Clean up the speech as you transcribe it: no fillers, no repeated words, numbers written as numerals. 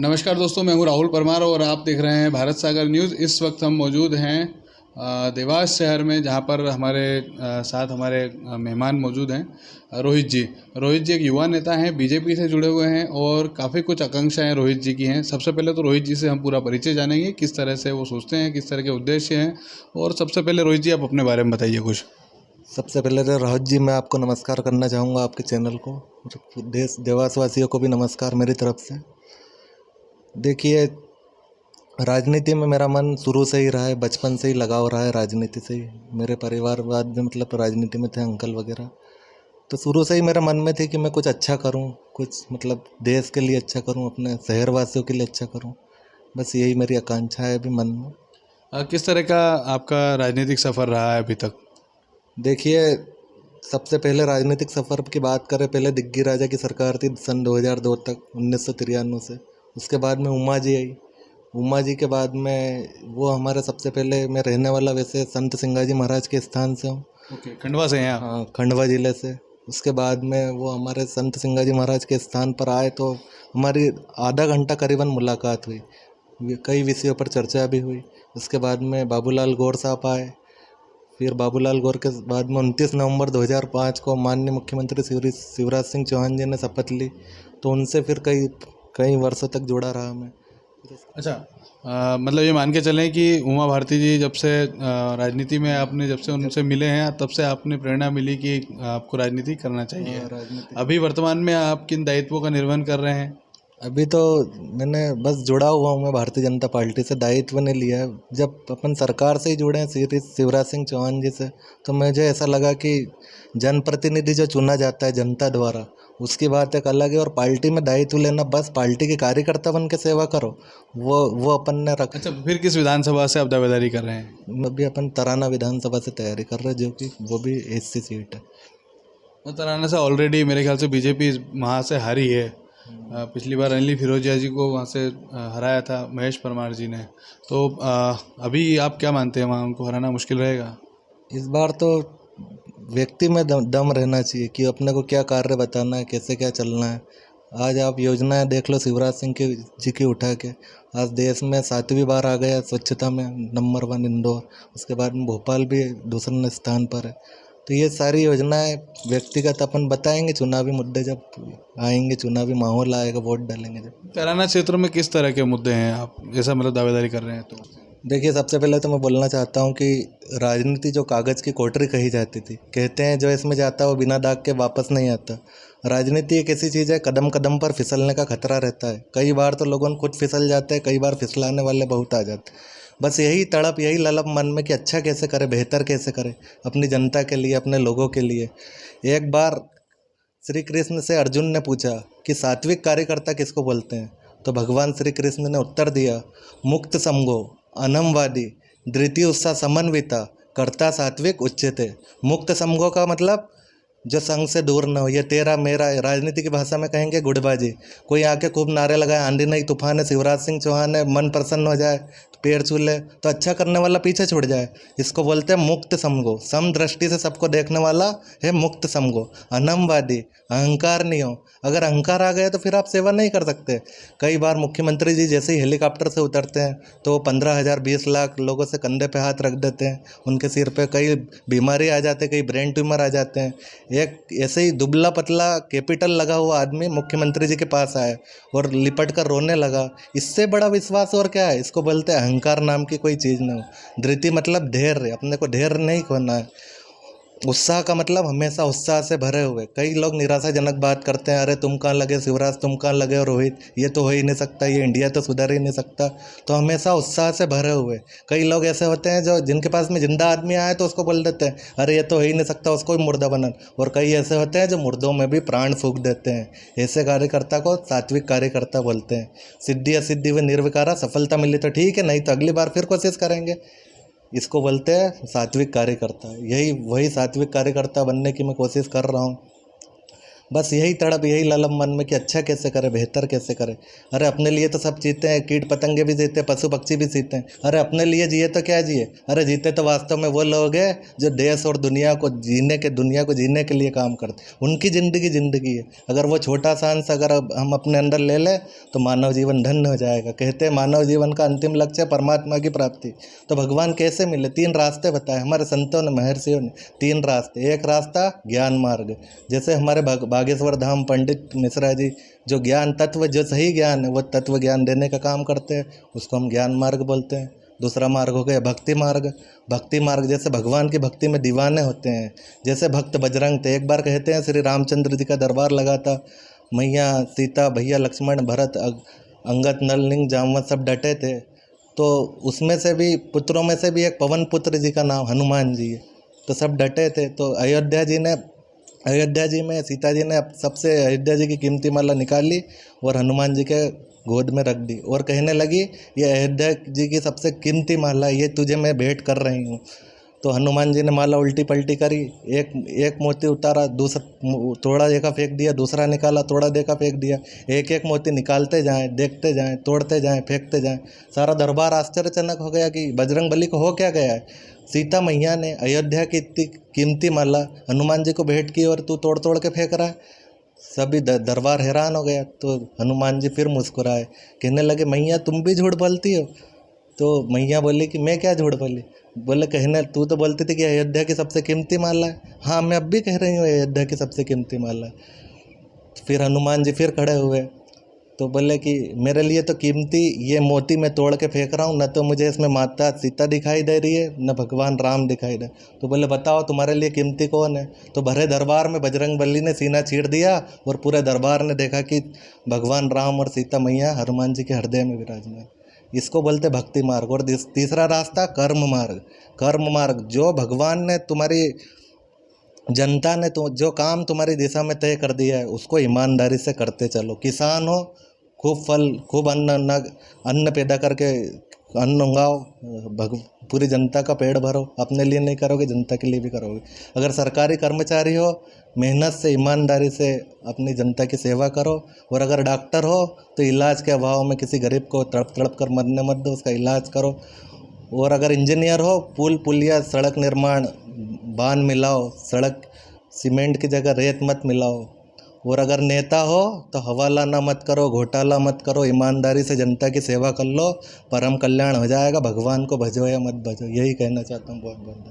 नमस्कार दोस्तों, मैं हूं राहुल परमार और आप देख रहे हैं भारत सागर न्यूज़। इस वक्त हम मौजूद हैं देवास शहर में, जहां पर हमारे साथ हमारे मेहमान मौजूद हैं। रोहित जी एक युवा नेता हैं, बीजेपी से जुड़े हुए हैं और काफ़ी कुछ आकांक्षाएं रोहित जी की हैं। सबसे पहले तो रोहित जी से हम पूरा परिचय जानेंगे, किस तरह से वो सोचते हैं, किस तरह के उद्देश्य हैं। और सबसे पहले रोहित जी, आप अपने बारे में बताइए कुछ। सबसे पहले तो राहुल जी, मैं आपको नमस्कार करना चाहूँगा, आपके चैनल को और देश देवासवासियों को भी नमस्कार मेरी तरफ से। देखिए, राजनीति में मेरा मन शुरू से ही रहा है, बचपन से ही लगाव रहा है राजनीति से ही। मेरे परिवार वाद में मतलब राजनीति में थे अंकल वगैरह, तो शुरू से ही मेरे मन में थी कि मैं कुछ अच्छा करूं, कुछ मतलब देश के लिए अच्छा करूं, अपने शहरवासियों के लिए अच्छा करूं। बस यही मेरी आकांक्षा है अभी मन में। किस तरह का आपका राजनीतिक सफ़र रहा है अभी तक? देखिए, सबसे पहले राजनीतिक सफ़र की बात करें, पहले दिग्गी राजा की सरकार थी सन 2002 तक, 1993 से। उसके बाद में उमा जी आई। उमा जी के बाद में वो हमारे सबसे पहले, मैं रहने वाला वैसे संत सिंगाजी महाराज के स्थान से हूँ। ओके, खंडवा से हैं आप? हाँ, खंडवा ज़िले से। उसके बाद में वो हमारे संत सिंगाजी महाराज के स्थान पर आए तो हमारी आधा घंटा करीबन मुलाकात हुई, कई विषयों पर चर्चा भी हुई। उसके बाद में बाबूलाल गौर साहब आए। फिर बाबूलाल गौर के बाद में 29 नवंबर 2005 को माननीय मुख्यमंत्री शिवराज सिंह चौहान जी ने शपथ ली, तो उनसे फिर कई कई वर्षों तक जुड़ा रहा मैं। अच्छा, मतलब ये मान के चलें कि उमा भारती जी जब से राजनीति में आपने जब से उनसे मिले हैं, तब से आपने प्रेरणा मिली कि आपको राजनीति करना चाहिए। राजनीति अभी वर्तमान में आप किन दायित्वों का निर्वहन कर रहे हैं? अभी तो मैंने बस जुड़ा हुआ हूँ मैं भारतीय जनता पार्टी से, दायित्व नहीं लिया है। जब अपन सरकार से ही जुड़े हैं, शिवराज सिंह चौहान जी से, तो मुझे ऐसा लगा कि जनप्रतिनिधि जो चुना जाता है जनता द्वारा, उसकी बात एक अलग है, और पार्टी में दायित्व लेना, बस पार्टी के कार्यकर्ता बन के सेवा करो, वो अपन ने रख। अच्छा, फिर किस विधानसभा से आप दावेदारी कर रहे हैं? अभी अपन तराना विधानसभा से तैयारी कर रहे हैं, जो कि वो भी एससी सीट है। तराना से ऑलरेडी मेरे ख्याल से बीजेपी वहाँ से हारी है। पिछली बार अनिल फिरोजिया जी को वहाँ से हराया था महेश परमार जी ने। तो अभी आप क्या मानते हैं, वहाँ उनको हराना मुश्किल रहेगा? इस बार तो व्यक्ति में दम रहना चाहिए कि अपने को क्या कार्य बताना है, कैसे क्या चलना है। आज आप योजनाएं देख लो शिवराज सिंह की जी की उठा के, आज देश में 7वीं बार आ गया स्वच्छता में नंबर 1 इंदौर। उसके बाद में भोपाल भी दूसरे स्थान पर है। तो ये सारी योजनाएं व्यक्तिगत अपन बताएंगे, चुनावी मुद्दे जब आएंगे, चुनावी माहौल आएगा, वोट डालेंगे जब। तराना क्षेत्र में किस तरह के मुद्दे हैं, आप ऐसा मतलब दावेदारी कर रहे हैं तो? देखिए, सबसे पहले तो मैं बोलना चाहता हूँ कि राजनीति जो कागज़ की कोठरी कही जाती थी, कहते हैं जो इसमें जाता है वो बिना दाग के वापस नहीं आता। राजनीति एक ऐसी चीज़ है, कदम कदम पर फिसलने का खतरा रहता है। कई बार तो लोगों खुद फिसल जाते हैं, कई बार फिसलाने वाले बहुत आ जाते हैं। बस यही तड़प, यही ललक मन में कि अच्छा कैसे करें, बेहतर कैसे करें अपनी जनता के लिए, अपने लोगों के लिए। एक बार श्री कृष्ण से अर्जुन ने पूछा कि सात्विक कार्यकर्ता किसको बोलते हैं, तो भगवान श्री कृष्ण ने उत्तर दिया, मुक्त समगो अनमवादी धृति उत्साह समन्विता कर्ता सात्विक उच्चते। मुक्त समगो का मतलब जो संघ से दूर न हो, ये तेरा मेरा, राजनीति की भाषा में कहेंगे गुटबाजी। कोई आके खूब नारे लगाए, आंधी नहीं तूफान है, शिवराज सिंह चौहान है, मन प्रसन्न हो जाए, पेड़ छू ले, तो अच्छा करने वाला पीछे छूट जाए। इसको बोलते हैं मुक्त समगो, सम दृष्टि से सबको देखने वाला है मुक्त समगो। अनमवादी, अहंकार नहीं हो। अगर अहंकार आ गया तो फिर आप सेवा नहीं कर सकते। कई बार मुख्यमंत्री जी जैसे ही हेलीकॉप्टर से उतरते हैं तो 15,000 20 लाख लोगों से कंधे पे हाथ रख देते हैं, उनके सिर पे कई बीमारी आ जाते हैं, कई ब्रेन ट्यूमर आ जाते हैं। एक ऐसे ही दुबला पतला कैपिटल लगा हुआ आदमी मुख्यमंत्री जी के पास आया और लिपट कर रोने लगा। इससे बड़ा विश्वास और क्या है? इसको बोलते हैं अहंकार नाम की कोई चीज़ नहीं हो। धृति मतलब धैर्य, अपने को धैर्य नहीं खोना है। उत्साह का मतलब हमेशा उत्साह से भरे हुए। कई लोग निराशाजनक बात करते हैं, अरे तुम कहाँ लगे शिवराज, तुम कहाँ लगे हो रोहित, ये तो हो ही नहीं सकता, ये इंडिया तो सुधर ही नहीं सकता। तो हमेशा उत्साह से भरे हुए। कई लोग ऐसे होते हैं जो जिनके पास में जिंदा आदमी आए तो उसको बोल देते हैं, अरे ये तो हो ही नहीं सकता, उसको ही मुर्दा बनन। और कई ऐसे होते हैं जो मुर्दों में भी प्राण फूंक देते हैं। ऐसे कार्यकर्ता को सात्विक कार्यकर्ता बोलते हैं। सिद्धि असिद्धि व निर्विकारा, सफलता मिली तो ठीक है, नहीं तो अगली बार फिर कोशिश करेंगे। इसको बोलते हैं सात्विक कार्यकर्ता। यही वही सात्विक कार्यकर्ता बनने की मैं कोशिश कर रहा हूँ। बस यही तड़प, यही ललम मन में कि अच्छा कैसे करे, बेहतर कैसे करे। अरे अपने लिए तो सब जीते हैं, कीट पतंगे भी जीते हैं, पशु पक्षी भी जीते हैं। अरे अपने लिए जिए तो क्या जिए, अरे जीते तो वास्तव में वो लोग हैं जो देश और दुनिया को जीने के लिए काम करते हैं। उनकी ज़िंदगी है। अगर वो छोटा सा अंश अगर हम अपने अंदर ले लें तो मानव जीवन धन्य हो जाएगा। कहते हैं मानव जीवन का अंतिम लक्ष्य है परमात्मा की प्राप्ति। तो भगवान कैसे मिले? 3 रास्ते बताए हमारे संतों ने, महर्षियों ने। 3 रास्ते। एक रास्ता ज्ञान मार्ग, जैसे हमारे बागेश्वर धाम पंडित मिश्रा जी जो ज्ञान तत्व, जो सही ज्ञान है वो तत्व ज्ञान देने का काम करते हैं, उसको हम ज्ञान मार्ग बोलते हैं। दूसरा मार्ग हो गया भक्ति मार्ग। भक्ति मार्ग जैसे भगवान की भक्ति में दीवाने होते हैं, जैसे भक्त बजरंग थे। एक बार कहते हैं श्री रामचंद्र जी का दरबार लगा था, मैया सीता, भैया लक्ष्मण, भरत, अंगद, नल, जामवंत सब डटे थे। तो उसमें से भी पुत्रों में से भी एक पवन पुत्र जी का नाम हनुमान जी है। तो सब डटे थे। तो अयोध्या जी में सीता जी ने सबसे अयोध्या जी की कीमती माला निकाल ली और हनुमान जी के गोद में रख दी और कहने लगी ये अयोध्या जी की सबसे कीमती माला, ये तुझे मैं भेंट कर रही हूँ। तो हनुमान जी ने माला उल्टी पलटी करी, एक मोती उतारा, दूसरा थोड़ा देखा फेंक दिया, दूसरा निकाला, थोड़ा देखा फेंक दिया। एक एक मोती निकालते जाएं, देखते जाएं, तोड़ते जाएं, फेंकते जाएं। सारा दरबार आश्चर्यजनक हो गया कि बजरंग बली को हो क्या गया है। सीता मैया ने अयोध्या की इतनी कीमती माला हनुमान जी को भेंट की और तू तोड़ तोड़ के फेंक रहा है। सभी दरबार हैरान हो गया। तो हनुमान जी फिर मुस्कुराए, कहने लगे मैया तुम भी झूठ बोलती हो? तो मैया बोली कि मैं क्या झूठ बोली? बोले कहने तू तो बोलती थी कि अयोध्या की सबसे कीमती माला है। हाँ मैं अब भी कह रही हूँ अयोध्या की सबसे कीमती माला है। फिर हनुमान जी फिर खड़े हुए तो बोले कि मेरे लिए तो कीमती ये मोती मैं तोड़ के फेंक रहा हूँ, न तो मुझे इसमें माता सीता दिखाई दे रही है न भगवान राम दिखाई दे। तो बोले बताओ तुम्हारे लिए कीमती कौन है? तो भरे दरबार में बजरंग बली ने सीना चीर दिया और पूरे दरबार ने देखा कि भगवान राम और सीता मैया हनुमान जी के हृदय में विराजमान। इसको बोलते भक्ति मार्ग। और तीसरा रास्ता कर्म मार्ग। कर्म मार्ग जो भगवान ने तुम्हारी जनता ने तो जो काम तुम्हारी दिशा में तय कर दिया है उसको ईमानदारी से करते चलो। किसान हो, खूब फल, खूब अन्न पैदा करके अन्न उगाओ, पूरी जनता का पेट भरो। अपने लिए नहीं करोगे, जनता के लिए भी करोगे। अगर सरकारी कर्मचारी हो, मेहनत से ईमानदारी से अपनी जनता की सेवा करो। और अगर डॉक्टर हो तो इलाज के अभाव में किसी गरीब को तड़प तड़प कर मरने मत दो, उसका इलाज करो। और अगर इंजीनियर हो, पुल पुलिया, सड़क निर्माण, बांध मिलाओ, सड़क सीमेंट की जगह रेत मत मिलाओ। और अगर नेता हो तो हवालाना मत करो, घोटाला मत करो, ईमानदारी से जनता की सेवा कर लो, परम कल्याण हो जाएगा। भगवान को भजो या मत भजो, यही कहना चाहता हूँ। बहुत बहुत